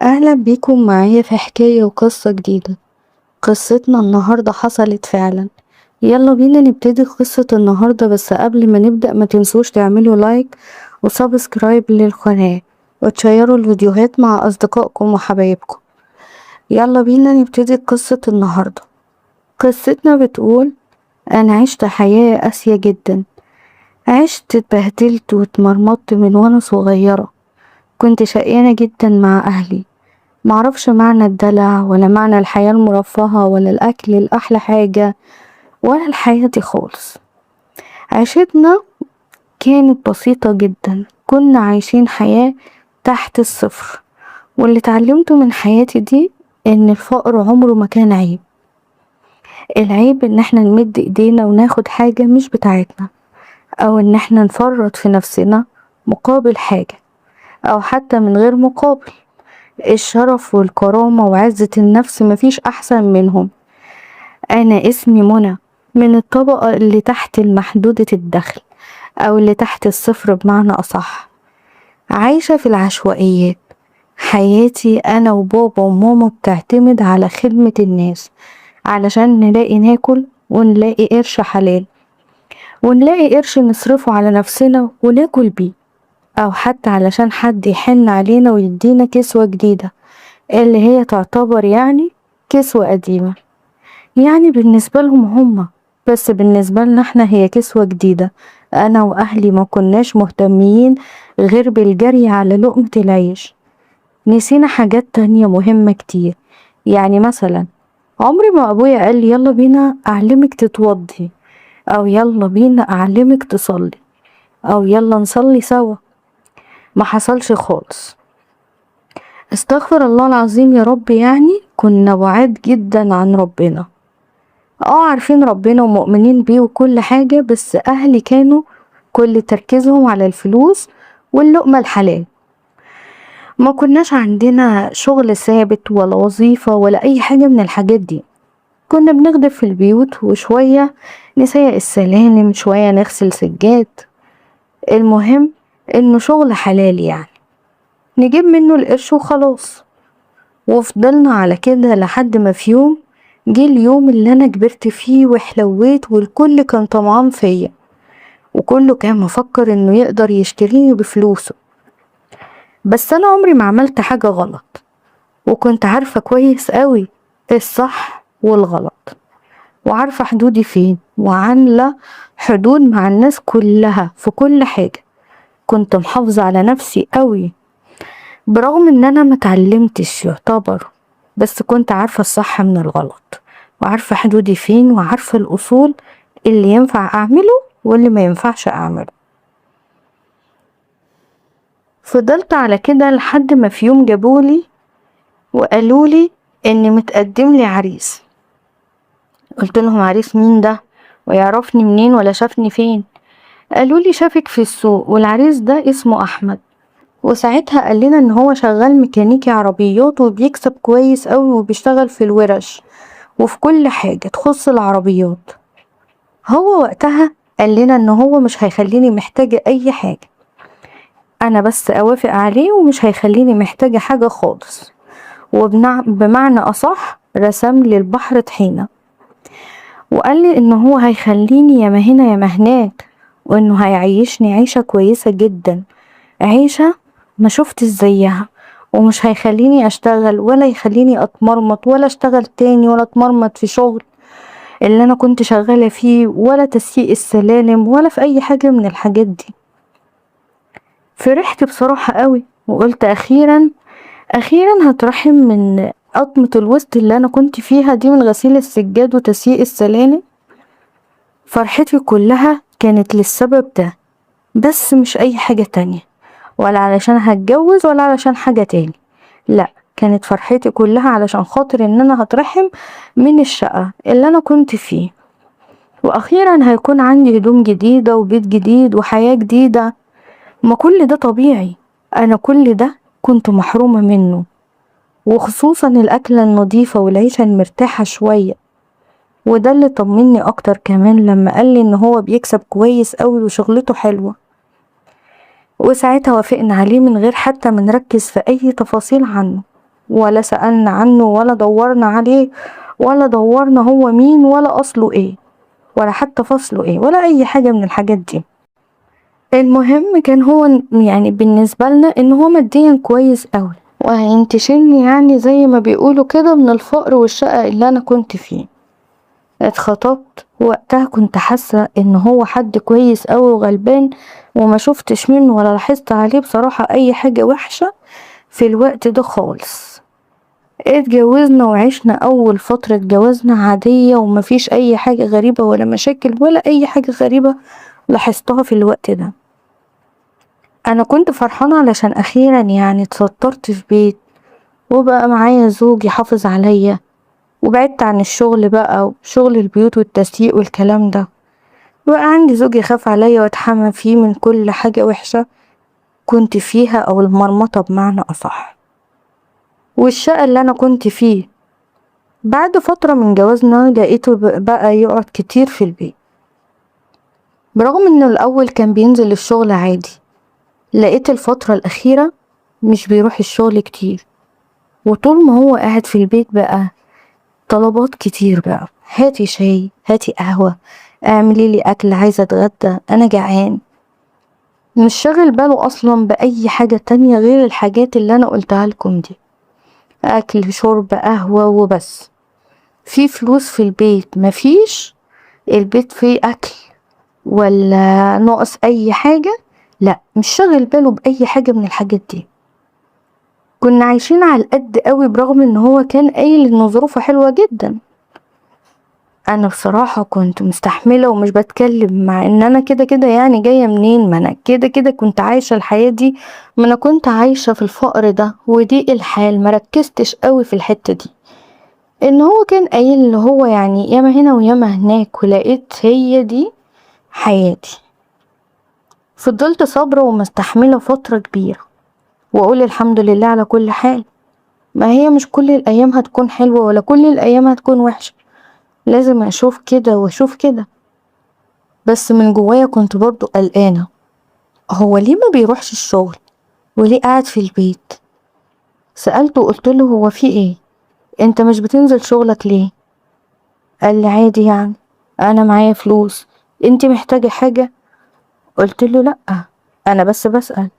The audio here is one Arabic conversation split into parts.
اهلا بيكم معايا في حكاية وقصة جديدة. قصتنا النهاردة حصلت فعلا. يلا بينا نبتدي قصة النهاردة، بس قبل ما نبدأ ما تنسوش تعملوا لايك وسبسكرايب للقناة وتشيروا الفيديوهات مع اصدقائكم وحبايبكم. يلا بينا نبتدي قصة النهاردة. قصتنا بتقول: انا عشت حياة قاسية جدا، عشت اتبهدلت واتمرمطت من وانا صغيرة. كنت شقيانة جدا مع اهلي، معرفش معنى الدلع ولا معنى الحياة المرفهة ولا الأكل الأحلى حاجة ولا الحياة دي خالص. عيشتنا كانت بسيطة جدا، كنا عايشين حياة تحت الصفر. واللي اتعلمته من حياتي دي ان الفقر عمره ما كان عيب. العيب ان احنا نمد ايدينا وناخد حاجة مش بتاعتنا، او ان احنا نفرط في نفسنا مقابل حاجة، او حتى من غير مقابل. الشرف والكرامة وعزة النفس مفيش أحسن منهم. أنا اسمي منى، من الطبقة اللي تحت المحدودة الدخل، أو اللي تحت الصفر بمعنى أصح. عايشة في العشوائيات. حياتي أنا وبابا وماما بتعتمد على خدمة الناس علشان نلاقي ناكل ونلاقي قرش حلال، ونلاقي قرش نصرفه على نفسنا وناكل بيه، أو حتى علشان حد يحن علينا ويدينا كسوة جديدة، اللي هي تعتبر يعني كسوة قديمة. يعني بالنسبة لهم هما، بس بالنسبة لنا احنا هي كسوة جديدة. انا واهلي ما كناش مهتمين غير بالجري على لقمة العيش. نسينا حاجات تانية مهمة كتير. يعني مثلا عمري ما ابويا قال لي يلا بينا اعلمك تتوضي، او يلا بينا اعلمك تصلي، او يلا نصلي سوا. ما حصلش خالص. استغفر الله العظيم يا رب. يعني كنا بعاد جدا عن ربنا. عارفين ربنا ومؤمنين بيه وكل حاجة، بس اهلي كانوا كل تركيزهم على الفلوس واللقمة الحلال. ما كناش عندنا شغل ثابت ولا وظيفة ولا اي حاجة من الحاجات دي. كنا بنخدم في البيوت، وشوية نسيق السلالم، شوية نغسل سجاد. المهم انه شغل حلال، يعني نجيب منه القرش وخلاص. وفضلنا على كده لحد ما في يوم جه اليوم اللي انا كبرت فيه وحلويت، والكل كان طمعان فيا، وكله كان مفكر انه يقدر يشتريني بفلوسه. بس انا عمري ما عملت حاجة غلط، وكنت عارفة كويس قوي الصح والغلط، وعارفة حدودي فين، وعاملة حدود مع الناس كلها في كل حاجة. كنت محافظة على نفسي قوي، برغم ان انا متعلمتش يعتبر، بس كنت عارفة الصح من الغلط، وعارفة حدودي فين، وعارفة الأصول اللي ينفع أعمله واللي ما ينفعش أعمله. فضلت على كده لحد ما في يوم جابولي وقالولي إن متقدم لي عريس. قلت لهم عريس مين ده؟ ويعرفني منين ولا شافني فين؟ قالولي شافك في السوق، والعريس ده اسمه أحمد. وساعتها قال لنا إن هو شغال ميكانيكي عربيات وبيكسب كويس قوي، وبيشتغل في الورش وفي كل حاجة تخص العربيات. هو وقتها قال لنا ان هو مش هيخليني محتاجة اي حاجة، انا بس اوافق عليه ومش هيخليني محتاجة حاجة خالص. وبمعنى اصح رسم لي البحر طحينة، وقال لي ان هو هيخليني يا ما هنا يا ما هناك، وانه هيعيشني عيشة كويسة جدا، عيشة ما شفتش زيها. ومش هيخليني اشتغل ولا يخليني اتمرمط، ولا اشتغل تاني ولا اتمرمط في شغل اللي انا كنت شغالة فيه، ولا تسييق السلالم، ولا في اي حاجة من الحاجات دي. فرحت بصراحة قوي، وقلت اخيرا اخيرا هترحم من قطمة الوسط اللي انا كنت فيها دي، من غسيل السجاد وتسييق السلالم. فرحتي كلها كانت للسبب ده، بس مش اي حاجة تانية، ولا علشان هتجوز ولا علشان حاجة تاني. لا، كانت فرحتي كلها علشان خاطر ان انا هترحم من الشقة اللي انا كنت فيه، واخيرا هيكون عندي هدوم جديدة وبيت جديد وحياة جديدة. ما كل ده طبيعي، انا كل ده كنت محرومة منه، وخصوصا الاكلة النظيفة والعيشة المرتاحة شوية. وده اللي طمني اكتر كمان لما قالي ان هو بيكسب كويس قوي وشغلته حلوة. وساعتها وافقنا عليه من غير حتى ما نركز في اي تفاصيل عنه. ولا سألنا عنه ولا دورنا عليه ولا دورنا هو مين ولا اصله ايه ولا حتى فصله ايه ولا اي حاجة من الحاجات دي. المهم كان هو يعني بالنسبة لنا ان هو ماديا كويس قوي وهينتشلني يعني زي ما بيقولوا كده من الفقر والشقة اللي انا كنت فيه. اتخطبت وقتها كنت حاسة ان هو حد كويس قوي وغلبان وما شفتش منه ولا لاحظت عليه بصراحة اي حاجة وحشة في الوقت ده خالص. اتجوزنا وعشنا اول فترة جوازنا عادية ومفيش اي حاجة غريبة ولا مشاكل ولا اي حاجة غريبة لاحظتها في الوقت ده. انا كنت فرحانة علشان اخيرا يعني اتسطرت في بيت وبقى معايا زوج يحافظ عليا وبعدت عن الشغل بقى وشغل البيوت والتسييق والكلام ده، بقى عندي زوج يخاف عليا واتحمى فيه من كل حاجة وحشة كنت فيها او المرمطة بمعنى اصح. والشقة اللي انا كنت فيه بعد فترة من جوازنا لقيته بقى يقعد كتير في البيت، برغم انه الاول كان بينزل الشغل عادي. لقيت الفترة الاخيرة مش بيروح الشغل كتير، وطول ما هو قاعد في البيت بقى طلبات كتير بقى، هاتي شاي، هاتي قهوة، اعملي لي اكل، عايزة اتغدى، انا جعان. مش شاغل باله اصلا باي حاجة تانية غير الحاجات اللي انا قلتها لكم دي، اكل شرب قهوة وبس. في فلوس في البيت؟ مفيش. البيت فيه اكل ولا ناقص اي حاجة؟ لا، مش شاغل باله باي حاجة من الحاجات دي. كنا عايشين على القد قوي برغم ان هو كان قايل ان ظروفه حلوة جدا. انا بصراحة كنت مستحملة ومش بتكلم، مع ان انا كده كده يعني جاية منين، ما انا كده كده كنت عايشة الحياة دي، ما انا كنت عايشة في الفقر ده وضيق الحال. مركزتش قوي في الحتة دي ان هو كان قايل اللي هو يعني ياما هنا وياما هناك، ولقيت هي دي حياتي. فضلت صابرة ومستحملة فترة كبيرة واقول الحمد لله على كل حال. ما هي مش كل الايام هتكون حلوة ولا كل الايام هتكون وحشة، لازم اشوف كده واشوف كده. بس من جوايا كنت برضو قلقانة، هو ليه ما بيروحش الشغل وليه قاعد في البيت؟ سألته وقلت له هو في ايه، انت مش بتنزل شغلك ليه؟ قال لي عادي يعني، انا معايا فلوس، انت محتاجة حاجة؟ قلت له لا، انا بس بسأل،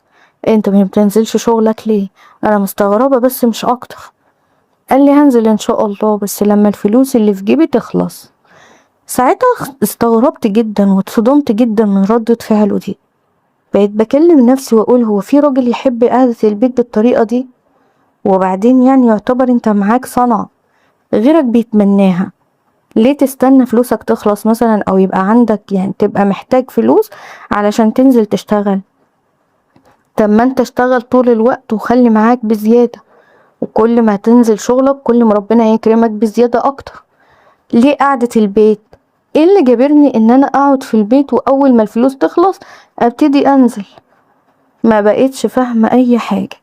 انت ما بتنزلش شغلك ليه؟ انا مستغربة بس مش اكتر. قال لي هنزل ان شاء الله بس لما الفلوس اللي في جيبي تخلص. ساعتها استغربت جدا واتصدمت جدا من ردة فعله دي. بقيت بكلم نفسي واقول هو في راجل يحب قعدة البيت بالطريقة دي؟ وبعدين يعني يعتبر انت معاك صنعة غيرك بيتمناها، ليه تستنى فلوسك تخلص مثلا او يبقى عندك يعني تبقى محتاج فلوس علشان تنزل تشتغل؟ طب ما انت اشتغل طول الوقت وخلي معاك بزيادة، وكل ما تنزل شغلك كل ما ربنا يكرمك بزيادة اكتر. ليه قعدة البيت؟ ايه اللي جابرني ان انا اقعد في البيت واول ما الفلوس تخلص ابتدي انزل؟ ما بقيتش فاهمة اي حاجة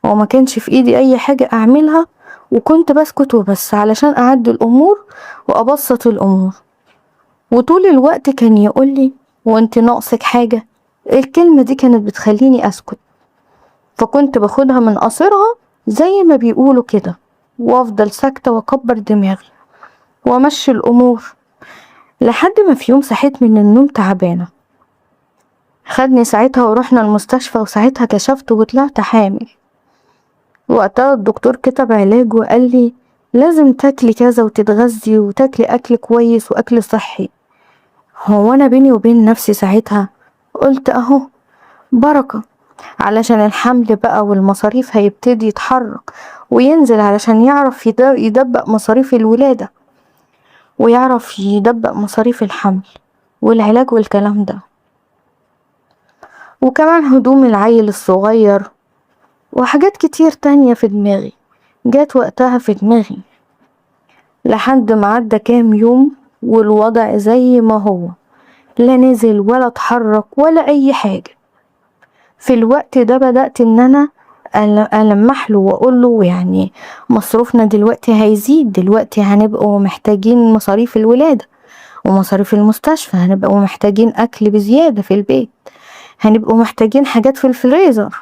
وما كانش في ايدي اي حاجة اعملها، وكنت بسكت وبس علشان اعدي الامور وابسط الامور. وطول الوقت كان يقولي وانت ناقصك حاجة؟ الكلمة دي كانت بتخليني اسكت، فكنت باخدها من قصرها زي ما بيقولوا كده وافضل ساكتة واكبر دماغي وامشي الامور. لحد ما في يوم صحيت من النوم تعبانة، خدني ساعتها ورحنا المستشفى، وساعتها كشفت وطلعت حامل. وقتها الدكتور كتب علاج وقال لي لازم تاكلي كذا وتتغذي وتاكلي اكل كويس واكل صحي. هو انا بيني وبين نفسي ساعتها قلت اهو بركة، علشان الحمل بقى والمصاريف هيبتدي يتحرك وينزل علشان يعرف يدبق مصاريف الولادة ويعرف يدبق مصاريف الحمل والعلاج والكلام ده، وكمان هدوم العيل الصغير وحاجات كتير تانية في دماغي. جات وقتها في دماغي لحد ما عدى كام يوم والوضع زي ما هو، لا نزل ولا اتحرك ولا اي حاجة. في الوقت ده بدأت ان انا ألمح له واقول له يعني مصروفنا دلوقتي هيزيد، دلوقتي هنبقوا محتاجين مصاريف الولادة ومصاريف المستشفى، هنبقوا محتاجين اكل بزيادة في البيت، هنبقوا محتاجين حاجات في الفريزر.